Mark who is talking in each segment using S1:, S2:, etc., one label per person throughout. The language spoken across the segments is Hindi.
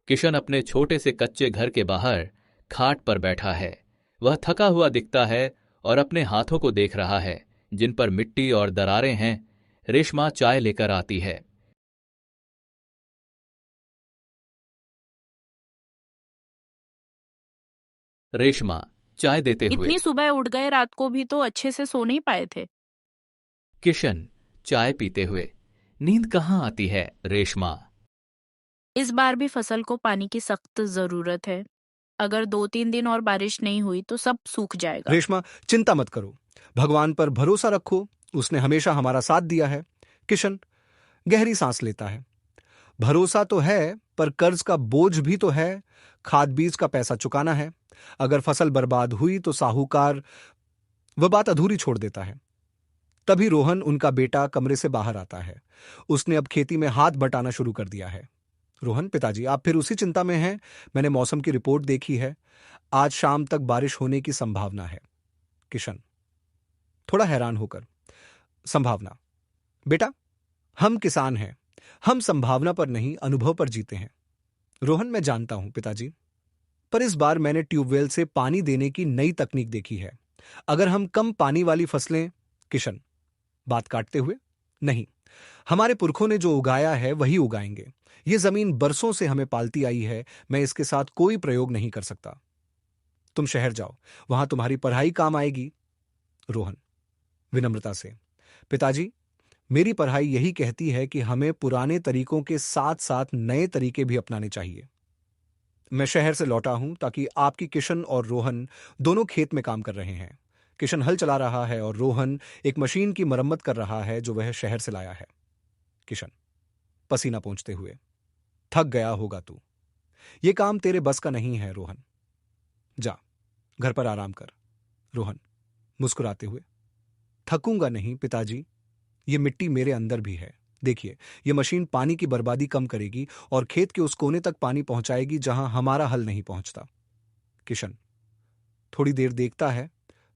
S1: किशन अपने छोटे से कच्चे घर के बाहर खाट पर बैठा है। वह थका हुआ दिखता है और अपने हाथों को देख रहा है जिन पर मिट्टी और दरारें हैं। रेशमा चाय लेकर आती है। रेशमा चाय देते हुए।
S2: इतनी सुबह उठ गए, रात को भी तो अच्छे से सो नहीं पाए थे।
S1: किशन चाय पीते हुए। नींद कहाँ आती है रेशमा।
S2: इस बार भी फसल को पानी की सख्त जरूरत है। अगर 2-3 दिन और बारिश नहीं हुई तो सब सूख जाएगा।
S3: रेशमा, चिंता मत करो। भगवान पर भरोसा रखो, उसने हमेशा हमारा साथ दिया है। किशन गहरी सांस लेता है। भरोसा तो है, पर कर्ज का बोझ भी तो है। खाद बीज का पैसा चुकाना है। अगर फसल बर्बाद हुई तो साहूकार वह बात अधूरी छोड़ देता है। तभी रोहन, उनका बेटा, कमरे से बाहर आता है। उसने अब खेती में हाथ बटाना शुरू कर दिया है। रोहन, पिताजी आप फिर उसी चिंता में हैं? मैंने मौसम की रिपोर्ट देखी है, आज शाम तक बारिश होने की संभावना है। किशन थोड़ा हैरान होकर, संभावना? बेटा, हम किसान हैं, हम संभावना पर नहीं अनुभव पर जीते हैं। रोहन, मैं जानता हूं पिताजी, पर इस बार मैंने ट्यूबवेल से पानी देने की नई तकनीक देखी है। अगर हम कम पानी वाली फसलें। किशन बात काटते हुए, नहीं, हमारे पुरखों ने जो उगाया है वही उगाएंगे। ये जमीन बरसों से हमें पालती आई है, मैं इसके साथ कोई प्रयोग नहीं कर सकता। तुम शहर जाओ, वहां तुम्हारी पढ़ाई काम आएगी। रोहन विनम्रता से, पिताजी मेरी पढ़ाई यही कहती है कि हमें पुराने तरीकों के साथ साथ नए तरीके भी अपनाने चाहिए। मैं शहर से लौटा हूं ताकि आपकी किशन और रोहन दोनों खेत में काम कर रहे हैं। किशन हल चला रहा है और रोहन एक मशीन की मरम्मत कर रहा है जो वह शहर से लाया है। किशन पसीना पोंछते हुए, थक गया होगा तू। ये काम तेरे बस का नहीं है रोहन, जा घर पर आराम कर। रोहन मुस्कुराते हुए, थकूंगा नहीं पिताजी, ये मिट्टी मेरे अंदर भी है। देखिए, ये मशीन पानी की बर्बादी कम करेगी और खेत के उस कोने तक पानी पहुंचाएगी जहां हमारा हल नहीं पहुंचता। किशन थोड़ी देर देखता है,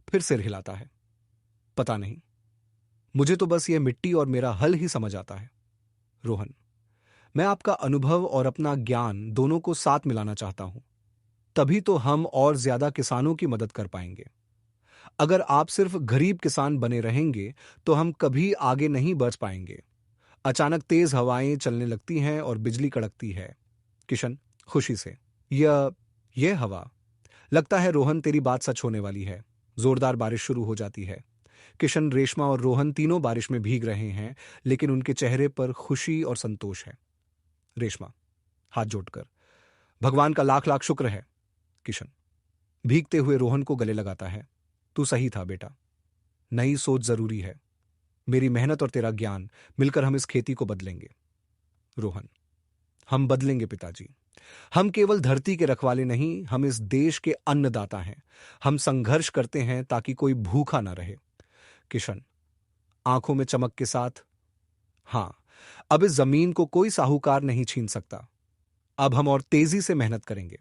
S3: फिर सिर हिलाता है। पता नहीं, मुझे तो बस ये मिट्टी और मेरा हल ही समझ आता है। रोहन, मैं आपका अनुभव और अपना ज्ञान दोनों को साथ मिलाना चाहता हूं, तभी तो हम और ज्यादा किसानों की मदद कर पाएंगे। अगर आप सिर्फ गरीब किसान बने रहेंगे तो हम कभी आगे नहीं बढ़ पाएंगे। अचानक तेज हवाएं चलने लगती हैं और बिजली कड़कती है। किशन खुशी से, यह हवा। लगता है रोहन तेरी बात सच होने वाली है। जोरदार बारिश शुरू हो जाती है। किशन, रेशमा और रोहन तीनों बारिश में भीग रहे हैं, लेकिन उनके चेहरे पर खुशी और संतोष है। रेशमा हाथ जोड़कर, भगवान का लाख लाख शुक्र है। किशन भीगते हुए रोहन को गले लगाता है। तू सही था बेटा, नई सोच जरूरी है। मेरी मेहनत और तेरा ज्ञान मिलकर हम इस खेती को बदलेंगे। रोहन, हम बदलेंगे पिताजी। हम केवल धरती के रखवाले नहीं, हम इस देश के अन्नदाता हैं। हम संघर्ष करते हैं ताकि कोई भूखा ना रहे। किशन आंखों में चमक के साथ, हां, अब इस जमीन को कोई साहूकार नहीं छीन सकता। अब हम और तेजी से मेहनत करेंगे।